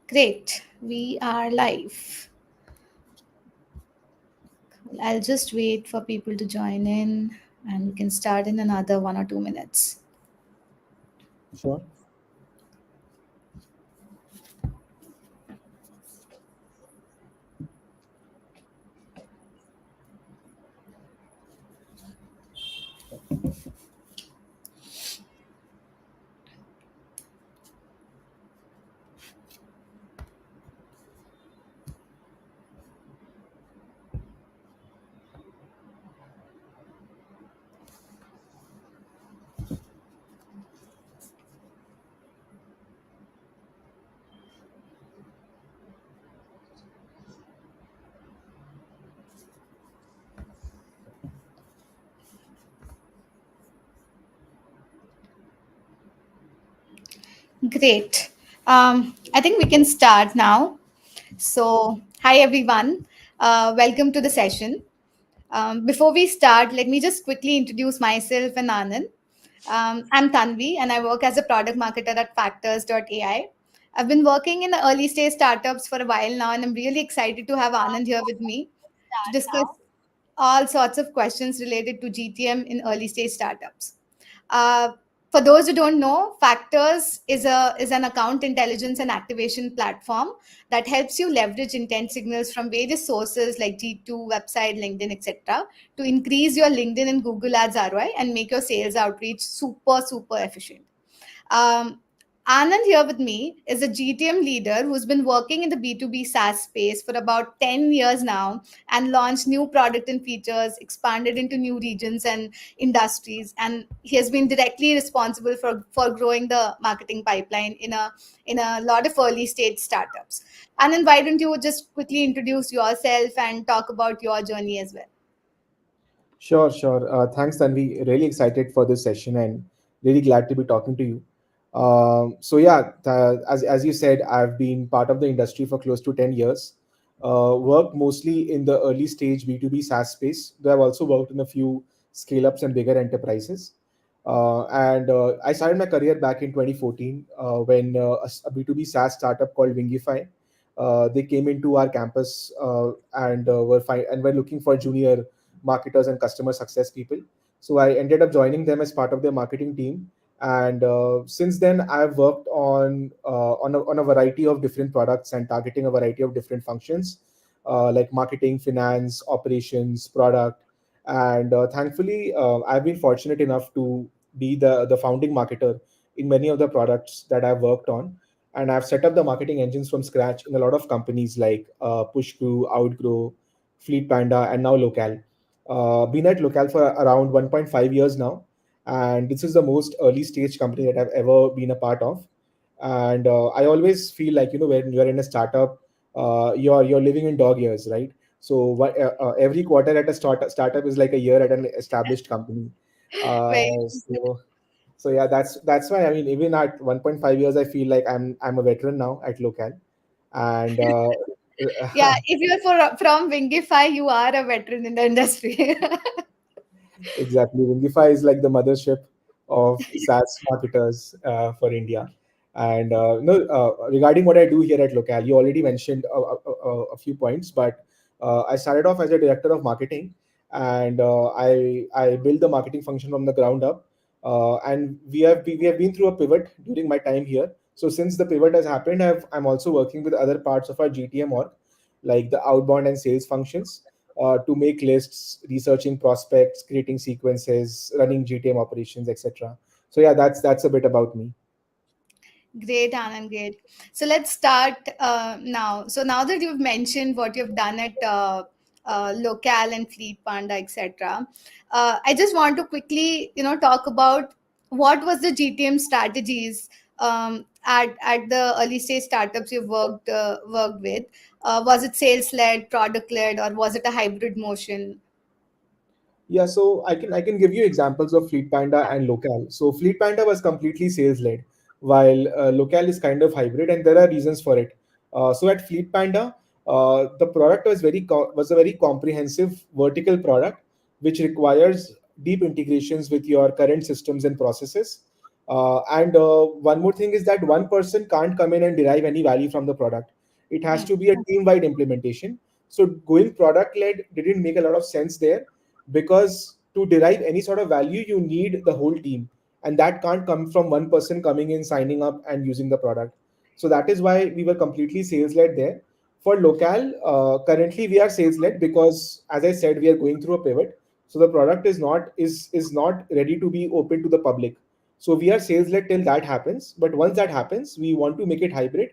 Great. We are live. I'll just wait for people to join in and we can start in another 1 or 2 minutes. Sure. Great. I think we can start now. So, hi everyone. Welcome to the session. Before we start, let me just quickly introduce myself and Anand. I'm Tanvi and I work as a product marketer at Factors.ai. I've been working in the early stage startups for a while now, and I'm really excited to have Anand here with me to discuss all sorts of questions related to GTM in early stage startups. Uh, for those who don't know, Factors is an account intelligence and activation platform that helps you leverage intent signals from various sources like G2, website, LinkedIn, etc., to increase your LinkedIn and Google Ads ROI and make your sales outreach super efficient. Um, Anand here with me is a GTM leader who's been working in the B2B SaaS space for about 10 years now and launched new product and features, expanded into new regions and industries. And he has been directly responsible for growing the marketing pipeline in a lot of early stage startups. Anand, why don't you just quickly introduce yourself and talk about your journey as well? Sure. Thanks, Tanvi. Really excited for this session and really glad to be talking to you. As you said, I've been part of the industry for close to 10 years. Worked mostly in the early stage B2B SaaS space, though I've also worked in a few scale ups and bigger enterprises. And I started my career back in 2014 when a B2B SaaS startup called Wingify. They came into our campus and were looking for junior marketers and customer success people. So I ended up joining them as part of their marketing team. And since then, I've worked on a variety of different products and targeting a variety of different functions, like marketing, finance, operations, product. And thankfully, I've been fortunate enough to be the founding marketer in many of the products that I've worked on. And I've set up the marketing engines from scratch in a lot of companies like Pushku, Outgrow, Fleet Panda, and now Local. Been at Local for around 1.5 years now, and this is the most early stage company that I've ever been a part of. And I always feel like, when you're in a startup, you're living in dog years, right? So every quarter at a startup is like a year at an established company. Uh, Very so so yeah, that's why, I mean, even at 1.5 years, I feel like I'm a veteran now at Local. And Yeah, if you're from Wingify, you are a veteran in the industry. exactly. Wingify is like the mothership of SaaS marketers for India. And no, regarding what I do here at Local, you already mentioned a few points, but I started off as a director of marketing, and I built the marketing function from the ground up. And we have been through a pivot during my time here. So since the pivot has happened, I'm also working with other parts of our GTM org, like the outbound and sales functions, to make lists, researching prospects, creating sequences, running GTM operations, etc. So yeah, that's a bit about me. Great, Anand, great. So let's start now. So now that you've mentioned what you've done at Local and Fleet Panda, etc., I just want to quickly, talk about what was the GTM strategies at the early stage startups you've worked with. Was it sales led, product led, or was it a hybrid motion? Yeah, so I can give you examples of Fleet Panda and Local. So Fleet Panda was completely sales led, while Local is kind of hybrid, and there are reasons for it. So at Fleet Panda, the product was a very comprehensive vertical product, which requires deep integrations with your current systems and processes. And one more thing is that one person can't come in and derive any value from the product. It has Hmm. to be a team wide implementation. So going product led didn't make a lot of sense there, because to derive any sort of value, you need the whole team. And that can't come from one person coming in, signing up, and using the product. So that is why we were completely sales led there. For Local, currently we are sales led because, as I said, we are going through a pivot. So the product is not ready to be open to the public. So we are sales led till that happens. But once that happens, we want to make it hybrid,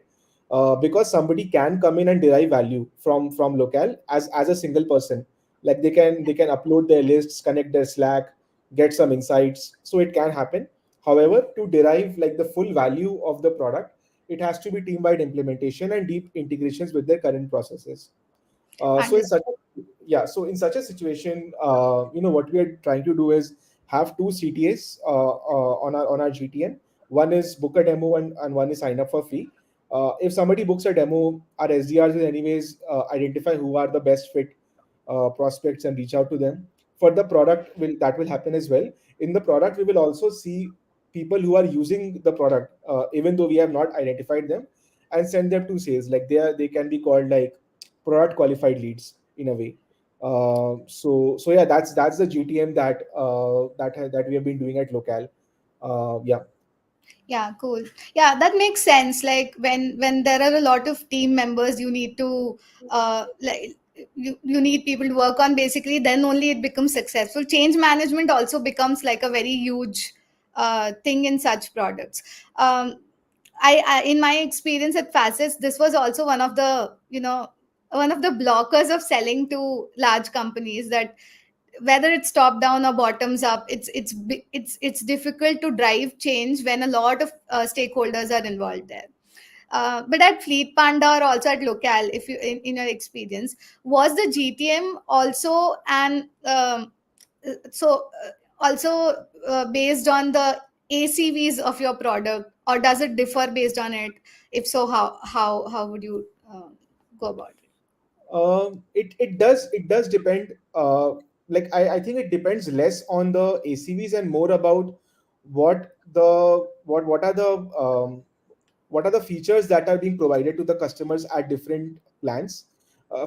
because somebody can come in and derive value from Local as a single person. Like they can upload their lists, connect their Slack, get some insights. So it can happen. However, to derive like the full value of the product, it has to be team wide implementation and deep integrations with their current processes. So in such Understood. a, yeah, so in such a situation, what we are trying to do is have two CTAs on our GTM. One is book a demo, and one is sign up for free. If somebody books a demo, our SDRs will anyways identify who are the best fit prospects and reach out to them. For the product, will happen as well. In the product, we will also see people who are using the product, even though we have not identified them, and send them to sales. Like they can be called like product qualified leads in a way. So yeah, that's the GTM that we have been doing at Local. Yeah. Yeah, cool. Yeah, that makes sense. Like when there are a lot of team members, you need to like you need people to work on. Basically, then only it becomes successful. Change management also becomes like a very huge thing in such products. Um, I in my experience at Facets, this was also one of the one of the blockers of selling to large companies, that whether it's top down or bottoms up, it's difficult to drive change when a lot of stakeholders are involved there. But at Fleet Panda or also at Local, if you in your experience, was the GTM also and so also based on the ACVs of your product, or does it differ based on it? If so, how would you go about it? It does depend. Like I think it depends less on the ACVs and more about what are the features that are being provided to the customers at different plans.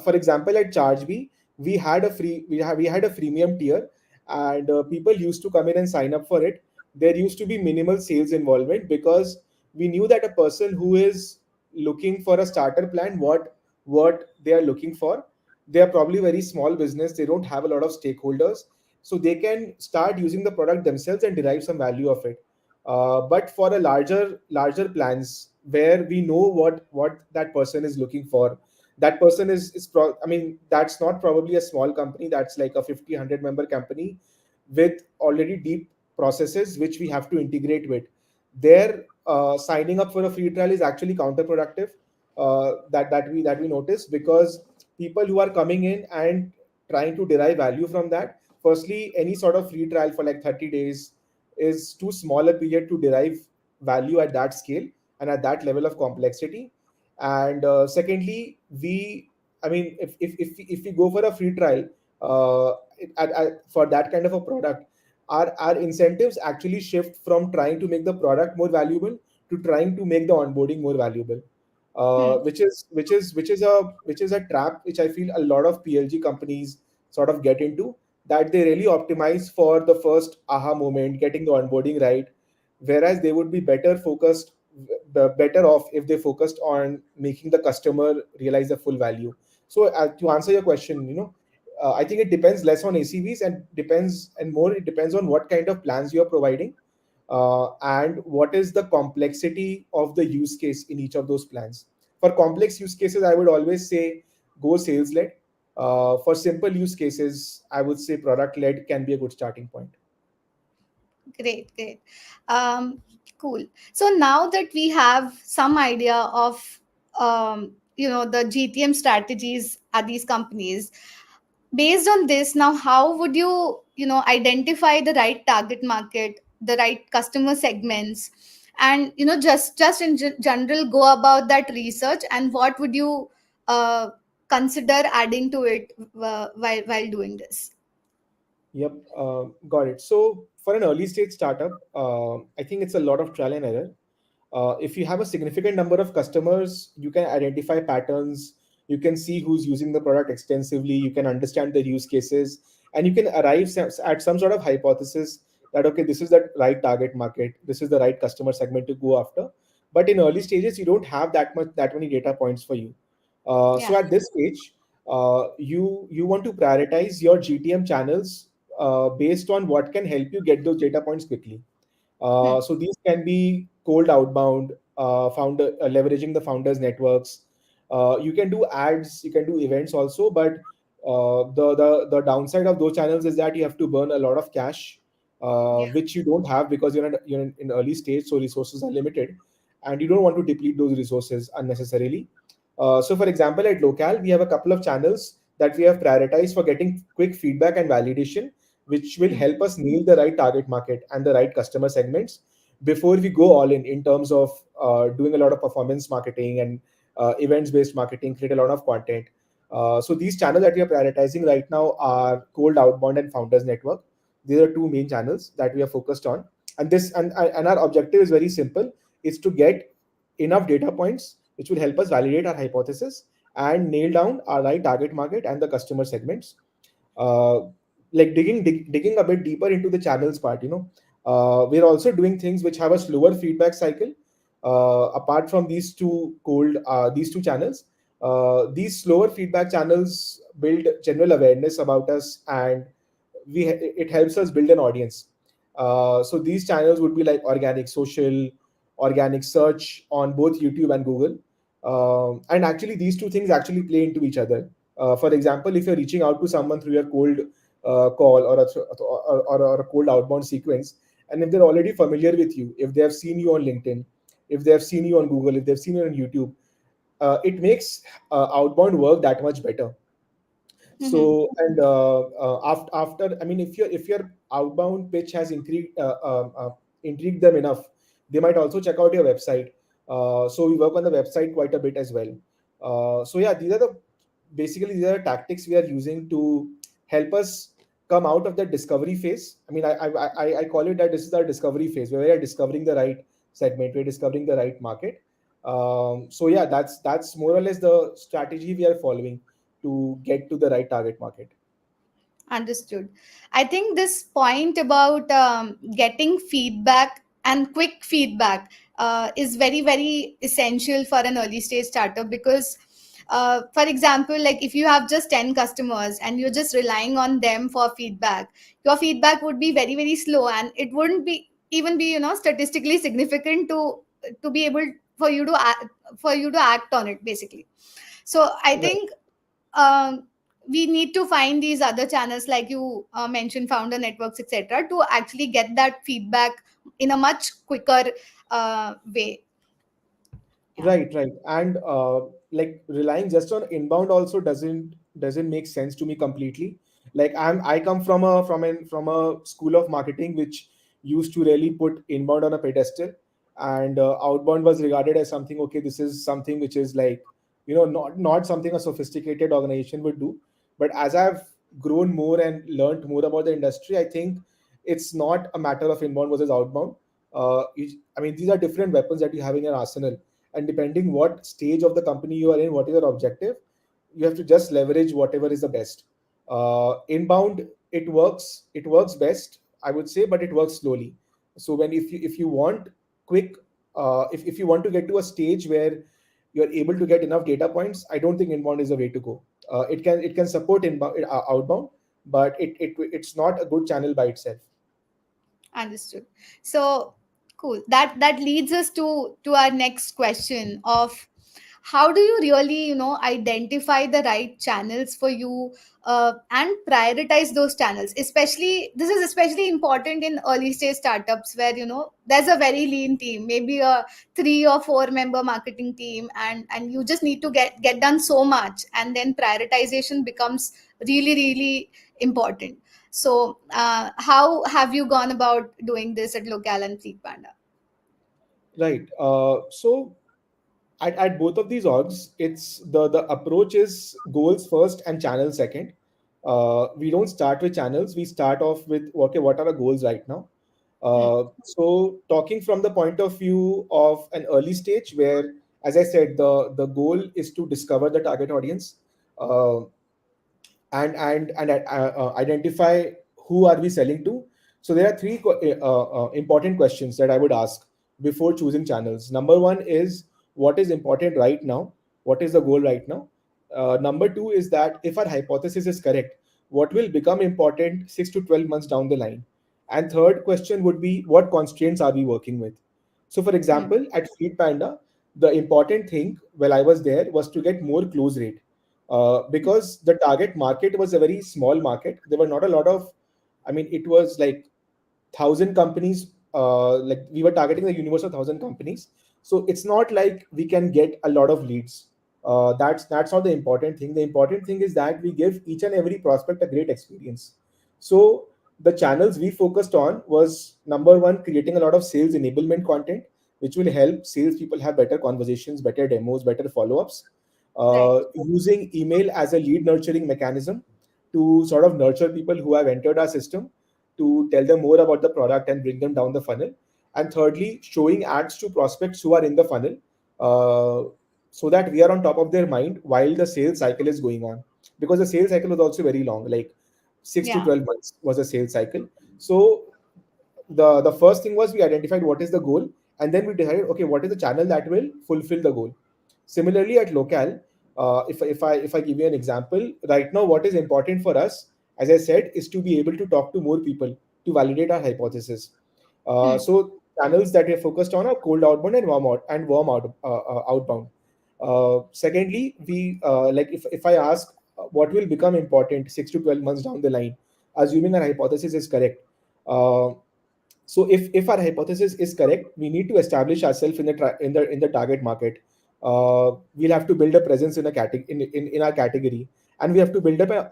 For example, at ChargeBee, we had a freemium tier, and people used to come in and sign up for it. There used to be minimal sales involvement, because we knew that a person who is looking for a starter plan, what they are looking for, they are probably very small business. They don't have a lot of stakeholders, so they can start using the product themselves and derive some value of it. But for a larger plans, where we know what that person is looking for, that person I mean, that's not probably a small company. That's like a 50 100 member company with already deep processes which we have to integrate with. Their signing up for a free trial is actually counterproductive. That we notice, because people who are coming in and trying to derive value from that, firstly, any sort of free trial for like 30 days is too small a period to derive value at that scale and at that level of complexity. And secondly, I mean, if we go for a free trial, for that kind of a product, our incentives actually shift from trying to make the product more valuable to trying to make the onboarding more valuable. Hmm. Which is a trap which I feel a lot of PLG companies sort of get into, that they really optimize for the first aha moment, getting the onboarding right, whereas they would be better off if they focused on making the customer realize the full value. So to answer your question, I think it depends less on ACVs, and more it depends on what kind of plans you are providing, and what is the complexity of the use case in each of those plans. For complex use cases, I would always say go sales led. For simple use cases, I would say product led can be a good starting point. Great, great. Um, cool. So now that we have some idea of the GTM strategies at these companies, based on this, now how would you identify the right target market, the right customer segments, and just in general go about that research, and what would you uh, consider adding to it while doing this? Yep, got it. So for an early stage startup, I think it's a lot of trial and error. If you have a significant number of customers, you can identify patterns, you can see who's using the product extensively, you can understand the use cases, and you can arrive at some sort of hypothesis that, okay, this is the right target market, this is the right customer segment to go after. But in early stages, you don't have that many data points for you. Yeah. So at this stage, you want to prioritize your GTM channels based on what can help you get those data points quickly. Hmm. So these can be cold outbound, founder leveraging the founders' networks. You can do ads, you can do events also, but the downside of those channels is that you have to burn a lot of cash, Yeah. which you don't have because you're in early stage, so resources are limited, and you don't want to deplete those resources unnecessarily. So, for example, at Local, we have a couple of channels that we have prioritized for getting quick feedback and validation, which will Hmm. help us nail the right target market and the right customer segments before we go all in terms of doing a lot of performance marketing and events based marketing, create a lot of content. So these channels that we are prioritizing right now are cold outbound and founders network. These are two main channels that we are focused on, and our objective is very simple: is to get enough data points which will help us validate our hypothesis and nail down our right target market and the customer segments. uh, like digging a bit deeper into the channels part, we're also doing things which have a slower feedback cycle. Apart from these two channels, these slower feedback channels build general awareness about us, and it helps us build an audience. So these channels would be like organic social, organic search on both YouTube and Google. And actually, these two things actually play into each other. For example, if you're reaching out to someone through your cold call or a cold outbound sequence, and if they're already familiar with you, if they have seen you on LinkedIn, if they have seen you on Google, if they've seen you on YouTube, it makes outbound work that much better. Hmm. So, and after, I mean, if your outbound pitch has intrigued them enough, they might also check out your website. So we work on the website quite a bit as well. So yeah, these are the tactics we are using to help us come out of the discovery phase. I mean, I call it that this is our discovery phase where we are discovering the right segment, we're discovering the right market. So yeah, that's more or less the strategy we are following to get to the right target market. Understood. I think this point about getting feedback and quick feedback is very, very essential for an early stage startup because, for example, like if you have just 10 customers and you're just relying on them for feedback, your feedback would be very, very slow and it wouldn't be even be, statistically significant to be able for you to act on it basically. So I Right, think um, we need to find these other channels like you mentioned founder networks etc to actually get that feedback in a much quicker way. Yeah. right. And like relying just on inbound also doesn't make sense to me completely. Like I come from a school of marketing which used to really put inbound on a pedestal, and outbound was regarded as something, okay, this is something which is like, not something a sophisticated organization would do. But as I've grown more and learned more about the industry, I think it's not a matter of inbound versus outbound. I mean, these are different weapons that you have in your arsenal, and depending what stage of the company you are in, what is your objective, you have to just leverage whatever is the best. Inbound, it works best, I would say, but it works slowly. So when if you want quick, if you want to get to a stage where you're able to get enough data points, I don't think inbound is the way to go. It can support inbound, outbound, but it's not a good channel by itself. Understood. So cool. That leads us to our next question of how do you really identify the right channels for you and prioritize those channels, especially this is especially important in early stage startups where there's a very lean team, maybe a 3 or 4 member marketing team, and you just need to get done so much and then prioritization becomes really really important. So how have you gone about doing this at Local and Fleet Panda? Right. So at both of these orgs, it's the approach is goals first and channel second. We don't start with channels. We start off with, okay, what are our goals right now? Hmm. So talking from the point of view of an early stage where, as I said, the goal is to discover the target audience, uh, and identify who are we selling to. So there are three important questions that I would ask before choosing channels. Number one is, what is important right now? What is the goal right now? Number two is that if our hypothesis is correct, what will become important 6 to 12 months down the line? And third question would be, what constraints are we working with? So for Hmm. example, at Fleet Panda, the important thing while I was there was to get more close rate, because the target market was a very small market. There were not a lot of, I mean, it was like 1,000 companies. Like we were targeting the universe of 1,000 companies, so it's not like we can get a lot of leads. That's not the important thing. The important thing is that we give each and every prospect a great experience. So the channels we focused on was, number one, creating a lot of sales enablement content, which will help salespeople have better conversations, better demos, better follow-ups. Right. Using email as a lead nurturing mechanism to sort of nurture people who have entered our system, to tell them more about the product and bring them down the funnel. And thirdly, showing ads to prospects who are in the funnel, so that we are on top of their mind while the sales cycle is going on. Because the sales cycle was also very long, like 6 to Yeah. 12 months was a sales cycle. So the first thing was we identified what is the goal, and then we decided, okay, what is the channel that will fulfill the goal. Similarly at Local, if I give you an example, right now what is important for us, as I said, is to be able to talk to more people to validate our hypothesis. Hmm. So channels that we are focused on are cold outbound and warm outbound. Secondly, we like if I ask, what will become important 6 to 12 months down the line, assuming our hypothesis is correct. uh, so if our hypothesis is correct, we need to establish ourselves in the target market. We'll have to build a presence in a in our category, and we have to build up a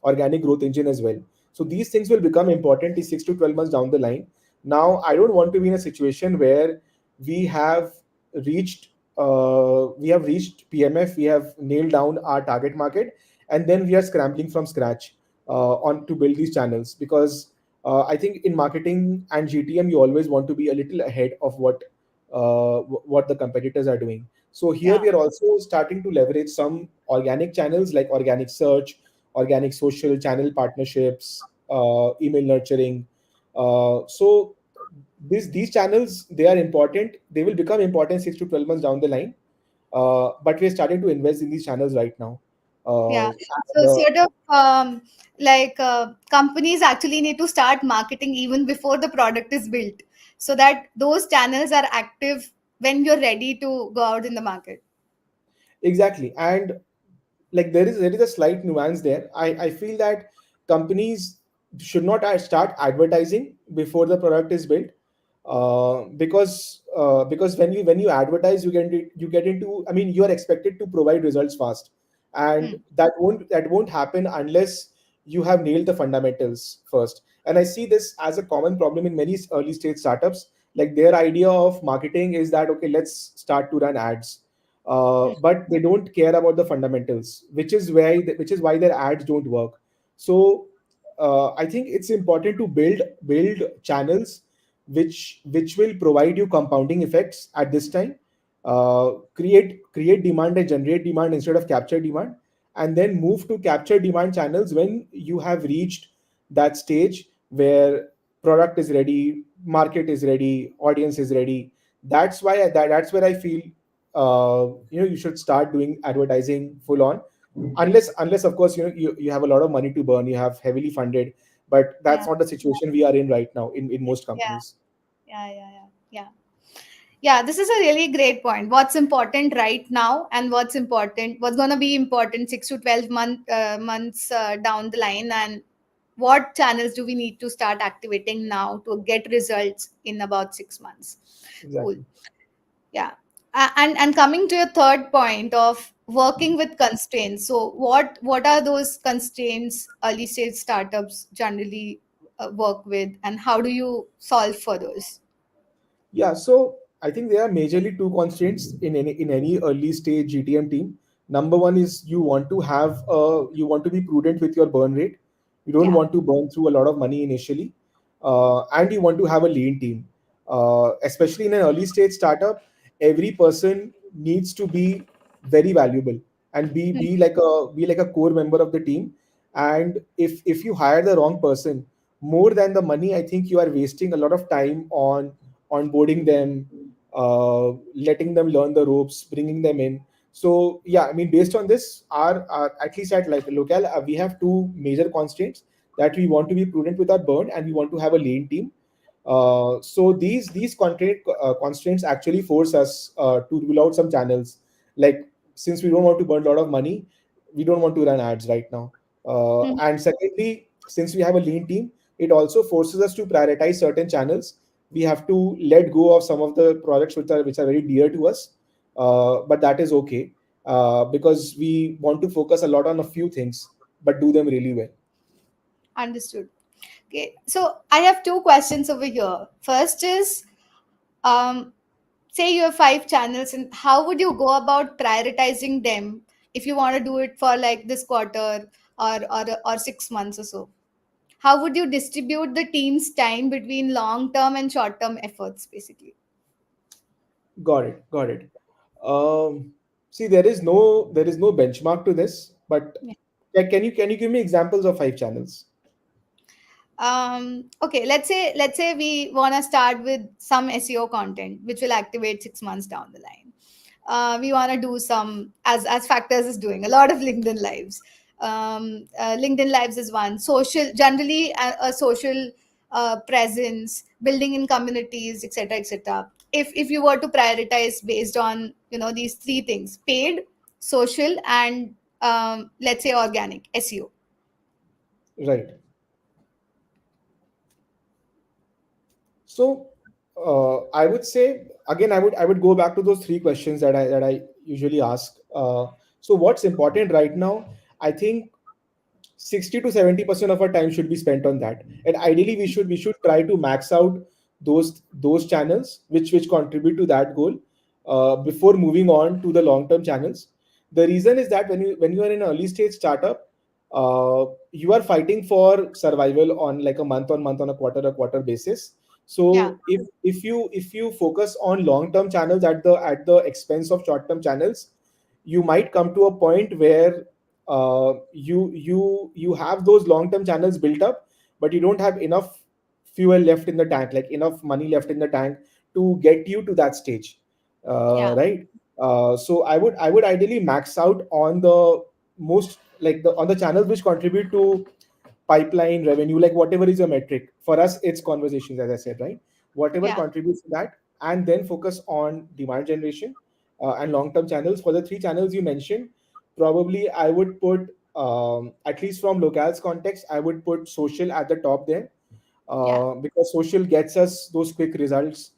organic growth engine as well. So these things will become important in 6 to 12 months down the line. Now I don't want to be in a situation where we have reached PMF, we have nailed down our target market, and then we are scrambling from scratch on to build these channels. Because I think in marketing and GTM, you always want to be a little ahead of what the competitors are doing. So here Yeah. we are also starting to leverage some organic channels like organic search, organic social channel partnerships, email nurturing. So these channels, they are important. They will become important 6 to 12 months down the line. But we're starting to invest in these channels right now. Yeah. And, So sort of like companies actually need to start marketing even before the product is built, so that those channels are active when you're ready to go out in the market. exactly. And like there is a slight nuance there. I feel that companies should not start advertising before the product is built, because when you advertise, you get into, I mean, you are expected to provide results fast, and Hmm. that won't happen unless you have nailed the fundamentals first. And I see this as a common problem in many early stage startups. Like their idea of marketing is that, okay, let's start to run ads, but they don't care about the fundamentals, which is why their ads don't work. So I think it's important to build channels which will provide you compounding effects at this time. Create demand and generate demand instead of capture demand, and then move to capture demand channels when you have reached that stage where product is ready, market is ready, audience is ready. That's where I feel you should start doing advertising full on, unless of course you have a lot of money to burn, you have heavily funded. But Yeah. that's not the situation we are in right now in most Yeah. companies. Yeah. Yeah. Yeah. Yeah. Yeah, this is a really great point. What's important right now, and what's going to be important 6 to 12 months down the line, and what channels do we need to start activating now to get results in about 6 months. Cool. Exactly. Yeah. And coming to your third point of working with constraints. So what are those constraints early stage startups generally work with, and how do you solve for those? Yeah, so I think there are majorly two constraints in any early stage GTM team. Number one is you want to be prudent with your burn rate. You don't Yeah. want to burn through a lot of money initially. and you want to have a lean team. Especially in an early stage startup, every person needs to be very valuable and Hmm. be like a core member of the team. And if you hire the wrong person, more than the money, I think you are wasting a lot of time on onboarding them, letting them learn the ropes, bringing them in. So yeah, I mean, based on this, our at least at like local, we have two major constraints: that we want to be prudent with our burn and we want to have a lean team. So these constraints actually force us to rule out some channels. Like, since we don't want to burn a lot of money, we don't want to run ads right now. Hmm. And secondly, since we have a lean team, it also forces us to prioritize certain channels. We have to let go of some of the products which are very dear to us, but that is okay, because we want to focus a lot on a few things but do them really well. Understood. Okay, so I have two questions over here. First is, um, say you have five channels, and how would you go about prioritizing them if you want to do it for like this quarter or 6 months or so? How would you distribute the team's time between long term and short term efforts, basically? Got it. Got it. See, there is no benchmark to this, but Yeah. can you give me examples of five channels? Okay, let's say we want to start with some SEO content which will activate 6 months down the line. We want to do some, as Factors is doing a lot of LinkedIn lives. LinkedIn lives is one. Social, generally a social presence, building in communities, etc., etc. If you were to prioritize based on these three things: paid, social, and let's say organic SEO. Right. So, I would say again, I would go back to those three questions that I usually ask. So, what's important right now? I think 60 to 70% of our time should be spent on that, and ideally we should try to max out those channels which contribute to that goal, before moving on to the long term channels. The reason is that when you are in an early stage startup, you are fighting for survival on like a month on a quarter basis. Yeah, So if you focus on long term channels at the expense of short term channels, you might come to a point where you have those long term channels built up, but you don't have enough fuel left in the tank, like enough money left in the tank to get you to that stage, yeah, right? So I would ideally max out on the most, like the on the channels which contribute to pipeline revenue, like whatever is a metric for us, it's conversations, as I said, right? Whatever yeah, contributes to that, and then focus on demand generation, and long term channels. For the three channels you mentioned, probably I would put, at least from locales context, I would put social at the top there, yeah, because social gets us those quick results.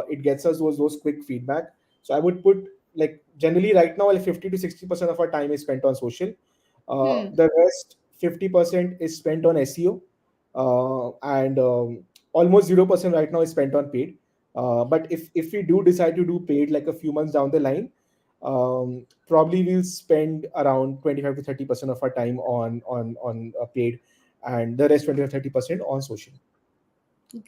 It gets us those quick feedback. So I would put, like, generally right now, like 50 to 60% of our time is spent on social. hmm, The rest 50% is spent on SEO, and almost 0% right now is spent on paid. But if we do decide to do paid like a few months down the line, probably we'll spend around 25 to 30% of our time on paid, and the rest 20 to 30% on social.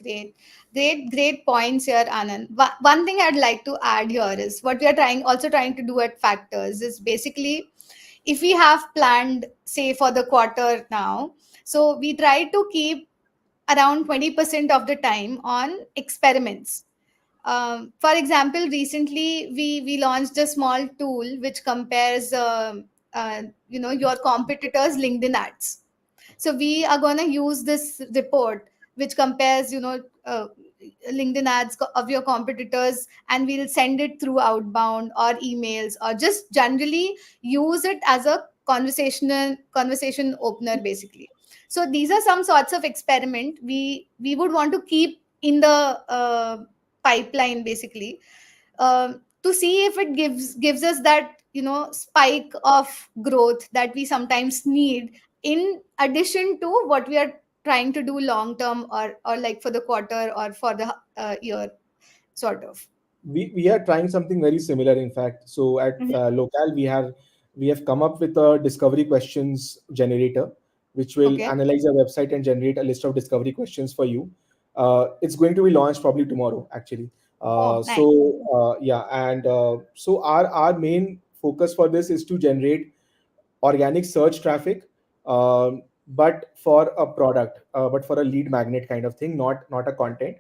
great, great points here, Anand. One thing I'd like to add here is what we are trying to do at Factors is basically, if we have planned, say, for the quarter now, so we try to keep around 20% of the time on experiments. For example, recently we launched a small tool which compares your competitors' LinkedIn ads. So we are going to use this report which compares LinkedIn ads of your competitors, and we'll send it through outbound or emails, or just generally use it as a conversation opener, basically. So these are some sorts of experiment we would want to keep in the pipeline, basically, to see if it gives us that spike of growth that we sometimes need, in addition to what we are trying to do long term, or like for the quarter or for the year, sort of. We are trying something very similar, in fact. So at Mhm. local, we have come up with a discovery questions generator, which will Okay. analyze your website and generate a list of discovery questions for you. It's going to be launched probably tomorrow, actually. Oh, nice. Yeah, and so our main focus for this is to generate organic search traffic, but for a product, but for a lead magnet kind of thing, not a content.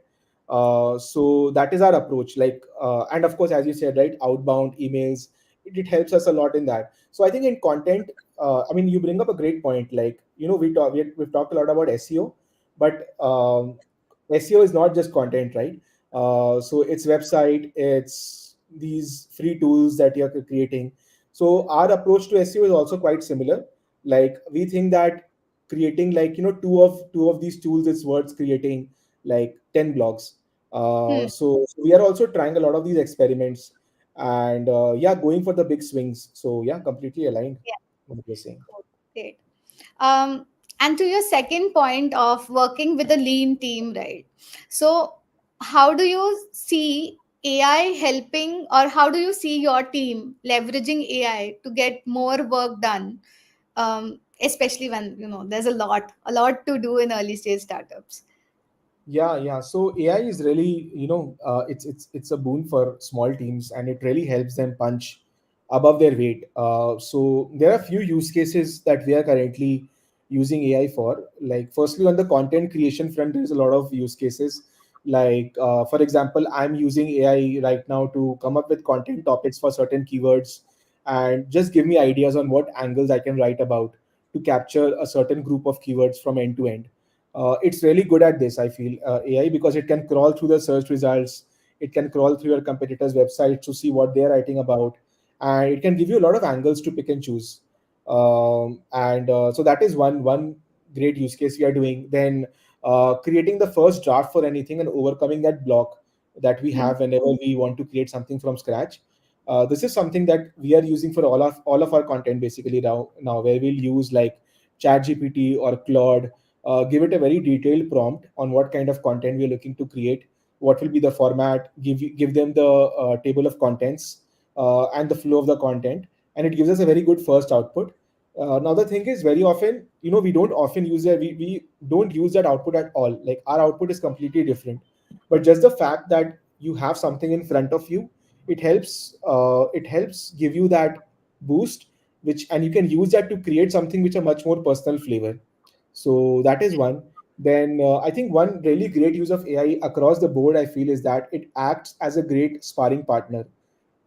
So that is our approach. And of course, as you said, right, outbound emails, it helps us a lot in that. So I think in content, I mean, you bring up a great point. Like, we've talked a lot about SEO, but SEO is not just content, right? So it's website, it's these free tools that you're creating. So our approach to SEO is also quite similar. Like, we think that creating, like, two of these tools is worth creating like 10 blogs. Hmm. So we are also trying a lot of these experiments, and yeah, going for the big swings. So yeah, completely aligned Yeah. what you're saying. Cool. Great. Um, and to your second point of working with a lean team, right? So, how do you see AI helping, or how do you see your team leveraging AI to get more work done? Especially when there's a lot to do in early stage startups. Yeah. So AI is really, it's a boon for small teams, and it really helps them punch above their weight. So there are few use cases that we are currently using AI for. Like, firstly, on the content creation front, there's a lot of use cases. Like, for example, I'm using AI right now to come up with content topics for certain keywords, and just give me ideas on what angles I can write about to capture a certain group of keywords from end to end. It's really good at this, I feel, AI, because it can crawl through the search results, it can crawl through your competitors websites to see what they're writing about, and it can give you a lot of angles to pick and choose. And So that is one great use case we are doing. Then, creating the first draft for anything and overcoming that block that we Hmm. have whenever we want to create something from scratch. This is something that we are using for all of our content basically now, where we'll use like ChatGPT or Claude, give it a very detailed prompt on what kind of content we're looking to create, what will be the format, give them the table of contents, and the flow of the content, and it gives us a very good first output. Now the thing is, very often, we don't often use that, we don't use that output at all. Like, our output is completely different, but just the fact that you have something in front of you, it helps give you that boost, which, and you can use that to create something which a much more personal flavor. So that is one. Then, I think one really great use of AI across the board, I feel, is that it acts as a great sparring partner.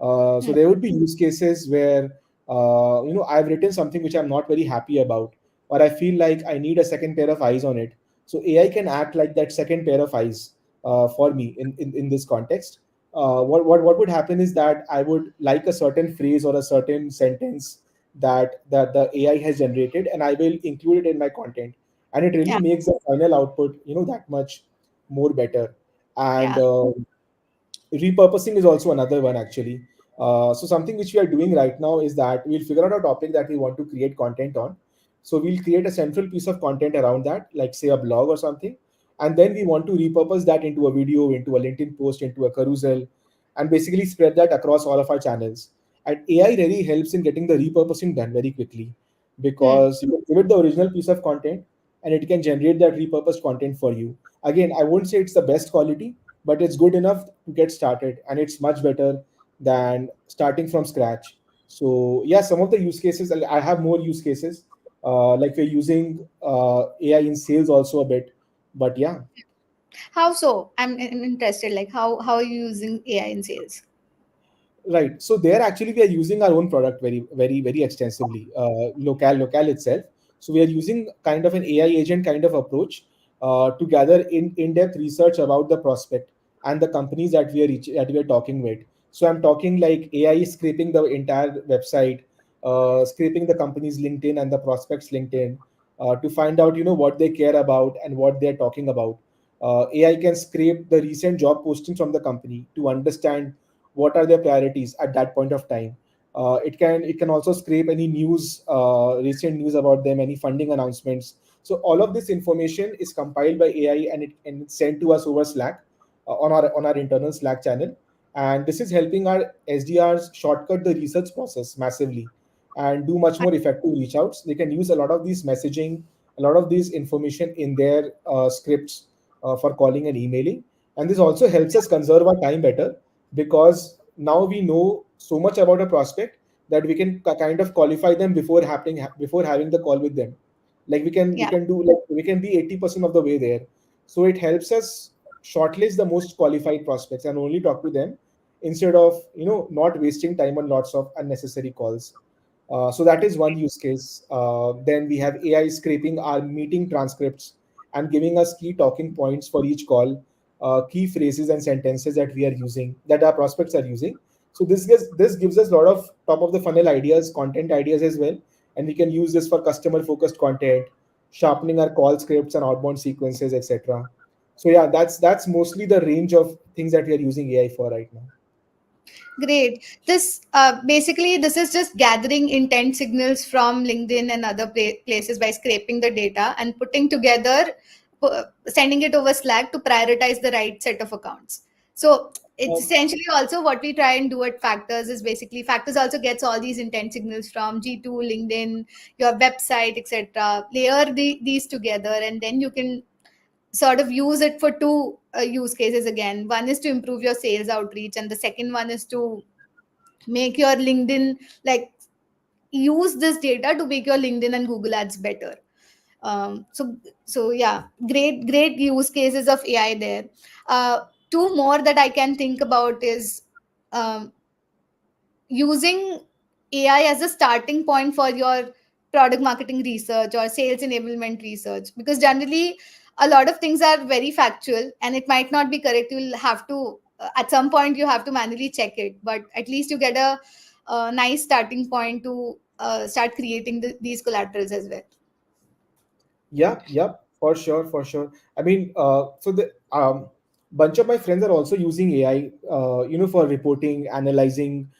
So Hmm. there would be use cases where, I've written something which I'm not very happy about, or I feel like I need a second pair of eyes on it. So AI can act like that second pair of eyes for me in this context. What would happen is that I would like a certain phrase or a certain sentence that the AI has generated, and I will include it in my content, and it really Yeah. makes the final output, that much more better. And Yeah. repurposing is also another one, actually. So something which we are doing right now is that we'll figure out a topic that we want to create content on. So we'll create a central piece of content around that, like say a blog or something, and then we want to repurpose that into a video, into a LinkedIn post, into a carousel, and basically spread that across all of our channels. And AI really helps in getting the repurposing done very quickly, Hmm. because you can give it the original piece of content, and it can generate that repurposed content for you. Again, I won't say it's the best quality, but it's good enough to get started, and it's much better than starting from scratch. So yeah, some of the use cases, I have more use cases, like we're using AI in sales also a bit. But yeah. How so? I'm interested. Like, how are you using AI in sales? Right. So there, actually, we are using our own product very, very, very extensively. Local itself. So we are using kind of an AI agent kind of approach, to gather in-depth research about the prospect and the companies that we are talking with. So I'm talking like AI is scraping the entire website, scraping the company's LinkedIn and the prospects LinkedIn, to find out, what they care about and what they're talking about. AI can scrape the recent job postings from the company to understand what are their priorities at that point of time. It can also scrape any news, recent news about them, any funding announcements. So all of this information is compiled by AI, and it's sent to us over Slack, on our internal Slack channel. And this is helping our SDRs shortcut the research process massively and do much more effective reach outs. They can use a lot of these messaging a lot of these information in their scripts for calling and emailing. And this also helps us conserve our time better, because now we know so much about a prospect that we can kind of qualify them before having the call with them. Like we Yeah. can do, like we can be 80% of the way there. So it helps us shortlist the most qualified prospects and only talk to them, instead of not wasting time on lots of unnecessary calls. So that is one use case. Then we have AI scraping our meeting transcripts and giving us key talking points for each call, key phrases and sentences that we are using, that our prospects are using. So this gives us a lot of top of the funnel ideas, content ideas as well, and we can use this for customer focused content, sharpening our call scripts and outbound sequences, etc. So yeah, that's mostly the range of things that we are using AI for right now. Great. This basically this is just gathering intent signals from LinkedIn and other places by scraping the data and putting together, sending it over Slack to prioritize the right set of accounts. So it's Um, essentially also what we try and do at Factors is basically Factors also gets all these intent signals from G2, LinkedIn, your website, etc. Layer these together, and then you can sort of use it for two use cases again. One is to improve your sales outreach, and the second one is to make your LinkedIn, like, use this data to make your LinkedIn and Google ads better. So yeah, great use cases of AI there. Two more that I can think about is um, using AI as a starting point for your product marketing research or sales enablement research, because generally a lot of things are very factual and it might not be correct. You'll have to, at some point, you have to manually check it, but at least you get a nice starting point to start creating these collaterals as well. Yeah, yeah, for sure, for sure. I mean, so the bunch of my friends are also using AI, for reporting, analyzing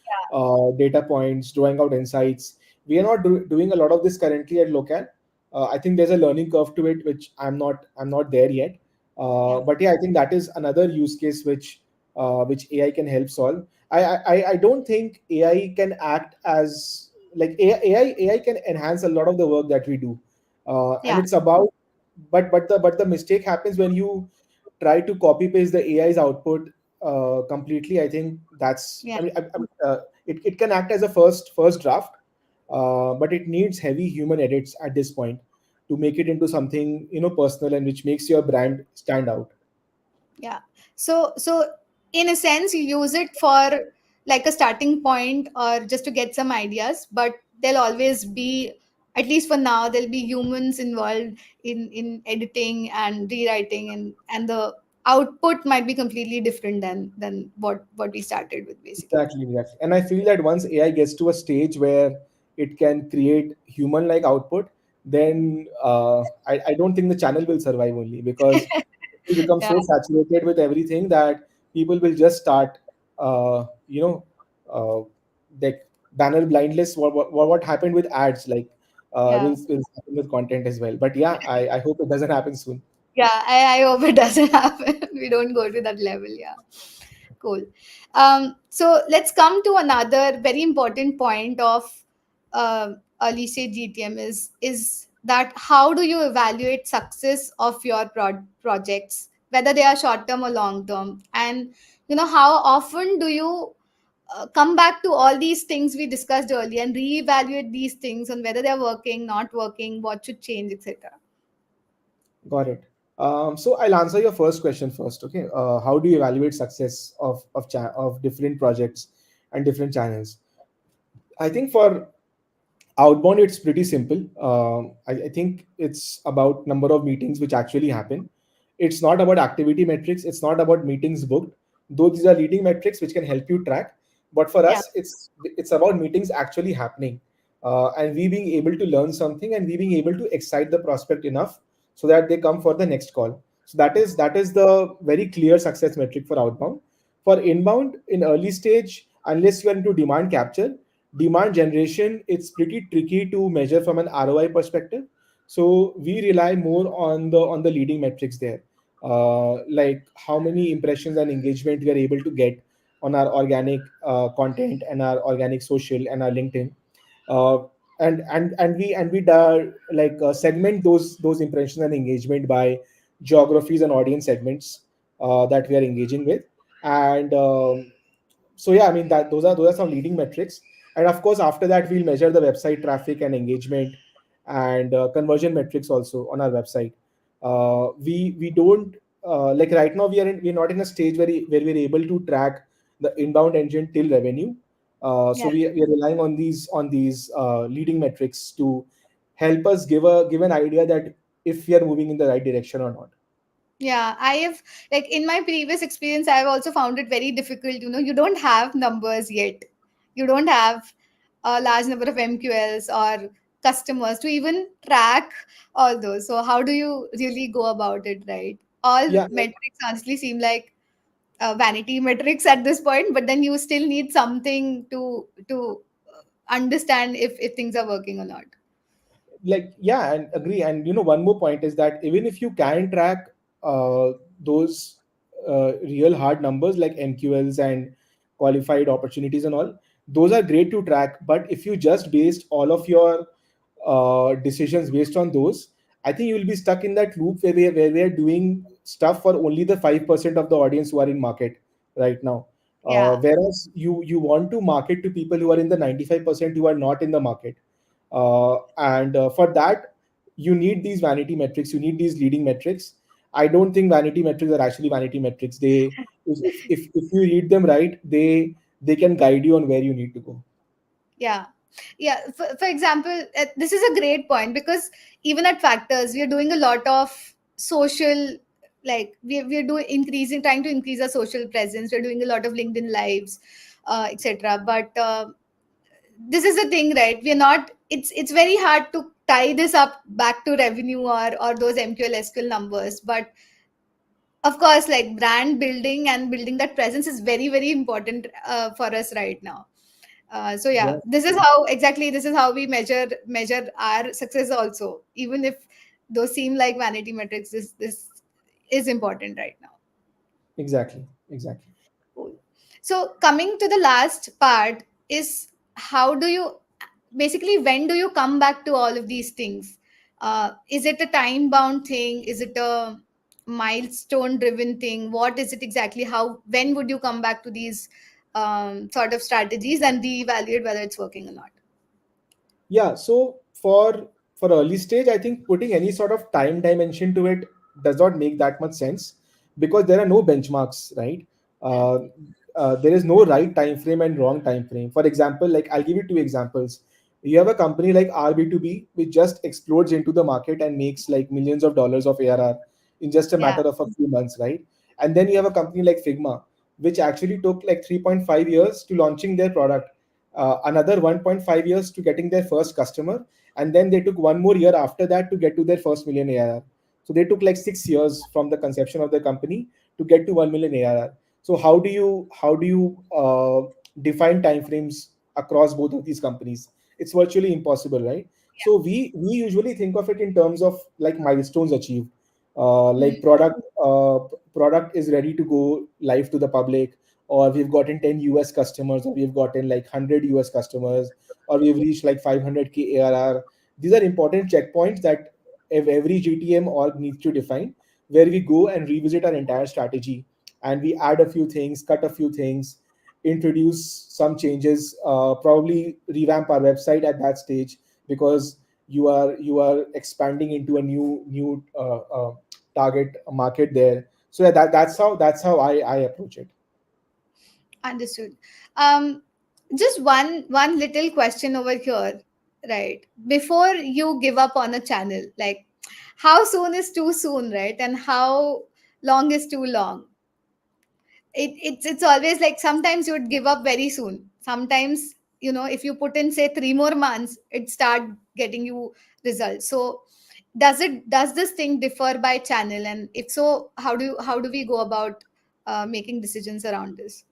data points, drawing out insights. We are not doing a lot of this currently at Local. I think there's a learning curve to it, which I'm not there yet. Yeah, But yeah, I think that is another use case which AI can help solve. I don't think AI can act as like AI can enhance a lot of the work that we do, and yeah, it's about, but the mistake happens when you try to copy paste the AI's output completely. I think that's, yeah. it can act as a first draft, but it needs heavy human edits at this point to make it into something personal and which makes your brand stand out. Yeah. So in a sense, you use it for like a starting point or just to get some ideas, but there'll always be, at least for now, there'll be humans involved in editing and rewriting, and the output might be completely different than what we started with basically. Exactly, exactly. And I feel that once AI gets to a stage where it can create human-like output, then I don't think the channel will survive, only because it will become Yeah, so saturated with everything that people will just start, uh, you know, uh, like banner blindless. What happened with ads, like, yeah. will happen with content as well. But yeah, I hope it doesn't happen soon. Yeah, I hope it doesn't happen. We don't go to that level. Yeah. Cool. So let's come to another very important point of early stage GTM is that how do you evaluate success of your projects, whether they are short term or long term, and how often do you come back to all these things we discussed earlier and reevaluate these things on whether they're working, not working, what should change, etc. Got it. So I'll answer your first question first. Okay. How do you evaluate success of different projects and different channels? I think for outbound, it's pretty simple. I think it's about number of meetings which actually happen. It's not about activity metrics. It's not about meetings booked, though these are leading metrics which can help you track. But for Yeah, us, it's about meetings actually happening, and we being able to learn something, and we being able to excite the prospect enough so that they come for the next call. So that is the very clear success metric for outbound. For inbound, in early stage, unless you are into demand capture, demand generation, it's pretty tricky to measure from an ROI perspective. So we rely more on the leading metrics there, like how many impressions and engagement we are able to get on our organic content and our organic social and our LinkedIn. uh, and we segment those impressions and engagement by geographies and audience segments that we are engaging with. And so yeah, I mean that those are some leading metrics. And of course, after that, we'll measure the website traffic and engagement and conversion metrics also on our website. We don't like right now we're not in a stage where we're able to track the inbound engine till revenue. So Yeah. we are relying on these leading metrics to help us give an idea that if we are moving in the right direction or not. Yeah, I have, like, in my previous experience, I've also found it very difficult. You don't have numbers yet. You don't have a large number of MQLs or customers to even track all those. So how do you really go about it, right? All Yeah, metrics honestly seem like vanity metrics at this point, but then you still need something to understand if things are working or not. like yeah, and agree. And one more point is that even if you can track those real hard numbers like MQLs and qualified opportunities and all, those are great to track. But if you just based all of your decisions based on those, I think you will be stuck in that loop where we are doing stuff for only the 5% of the audience who are in market right now. Yeah, Whereas you want to market to people who are in the 95% who are not in the market. And for that, you need these vanity metrics, you need these leading metrics. I don't think vanity metrics are actually vanity metrics. They, if you read them right, they can guide you on where you need to go. yeah, yeah. For example, this is a great point because even at Factors, we are doing a lot of social, like we're doing increasing, trying to increase our social presence. We're doing a lot of LinkedIn lives, etc. But this is the thing, right? We're not. It's very hard to tie this up back to revenue or those MQL SQL numbers. But of course, like brand building and building that presence is very very important for us right now. So yeah, Yeah, this is how we measure our success also. Even if those seem like vanity metrics, this is important right now. exactly, exactly. Cool. So coming to the last part is, how do you, basically, when do you come back to all of these things? Is it a time bound thing? Is it a milestone driven thing? What is it exactly? How, when would you come back to these sort of strategies and reevaluate whether it's working or not? Yeah, so for early stage, I think putting any sort of time dimension to it does not make that much sense because there are no benchmarks, right? Yeah. Uh, there is no right time frame and wrong time frame. For example, like I'll give you two examples. You have a company like RB2B which just explodes into the market and makes like millions of dollars of ARR in just a Yeah. matter of a few months, right? And then you have a company like Figma, which actually took like 3.5 years to launching their product, another 1.5 years to getting their first customer, and then they took one more year after that to get to their first million ARR. So they took like 6 years from the conception of the company to get to 1 million ARR. So how do you define timeframes across both of these companies? It's virtually impossible, right? So we usually think of it in terms of like milestones achieved, Mm. like product is ready to go live to the public, or we've gotten 10 US customers, or we've gotten like 100 US customers, or we've reached like 500K ARR. These are important checkpoints that every GTM org needs to define, where we go and revisit our entire strategy and we add a few things, cut a few things, introduce some changes, probably revamp our website at that stage because you are expanding into a new target market there. So yeah, that's how I approach it. Understood. Um, just one little question over here, right? Before you give up on a channel, like, how soon is too soon, right? And how long is too long? It's always like sometimes you would give up very soon. Sometimes, if you put in say 3 more months, it start getting you results. So does this thing differ by channel? And if so, how do we go about making decisions around this?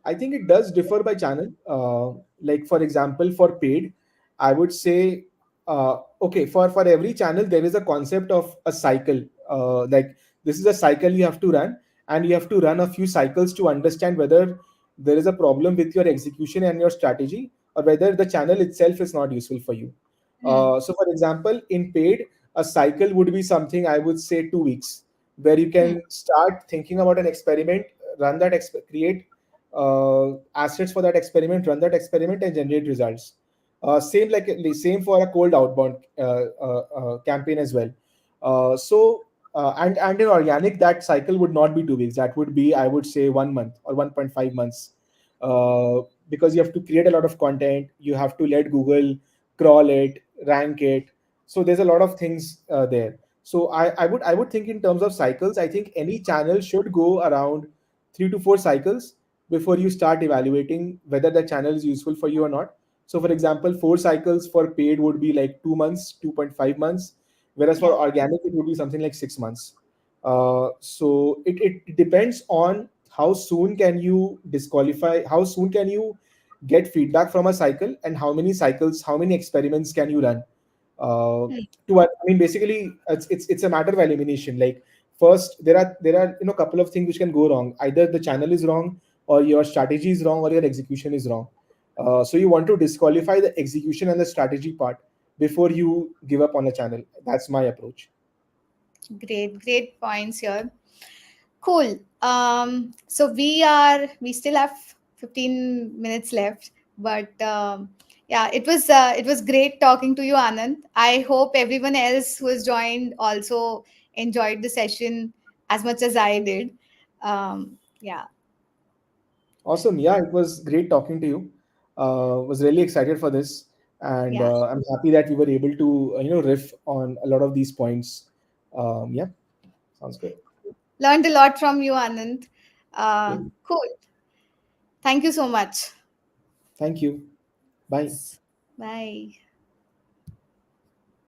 I think it does differ by channel. Like for example, for paid, I would say, okay, for every channel there is a concept of a cycle. Like this is a cycle you have to run, and you have to run a few cycles to understand whether there is a problem with your execution and your strategy, or whether the channel itself is not useful for you. Hmm. So, for example, in paid, a cycle would be something I would say 2 weeks, where you Hmm. can start thinking about an experiment, create assets for that experiment, run that experiment, and generate results. Same for a cold outbound campaign as well. And in organic, that cycle would not be 2 weeks. That would be, I would say, 1 month or 1.5 months, uh, because you have to create a lot of content. You have to let Google crawl it, rank it. So there's a lot of things there. So I would think in terms of cycles. I think any channel should go around 3 to 4 cycles before you start evaluating whether the channel is useful for you or not. So, for example, 4 cycles for paid would be like 2 months, 2.5 months, whereas for Yeah. organic it would be something like 6 months. So it depends on how soon can you disqualify, how soon can you get feedback from a cycle, and how many cycles, how many experiments can you run. Uh, Hmm. I mean, basically, it's a matter of elimination. Like, first, there are couple of things which can go wrong. Either the channel is wrong, or your strategy is wrong, or your execution is wrong. So you want to disqualify the execution and the strategy part before you give up on a channel. That's my approach. Great, great points here. Cool. So we still have 15 minutes left, but yeah, it was great talking to you, Anand. I hope everyone else who has joined also enjoyed the session as much as I did. Yeah, Awesome. Yeah, it was great talking to you. Was really excited for this, and yeah. I'm happy that we were able to riff on a lot of these points. Yeah, sounds good. Learned a lot from you, Anand. Great. Cool. Thank you so much. Thank you. Bye. Bye.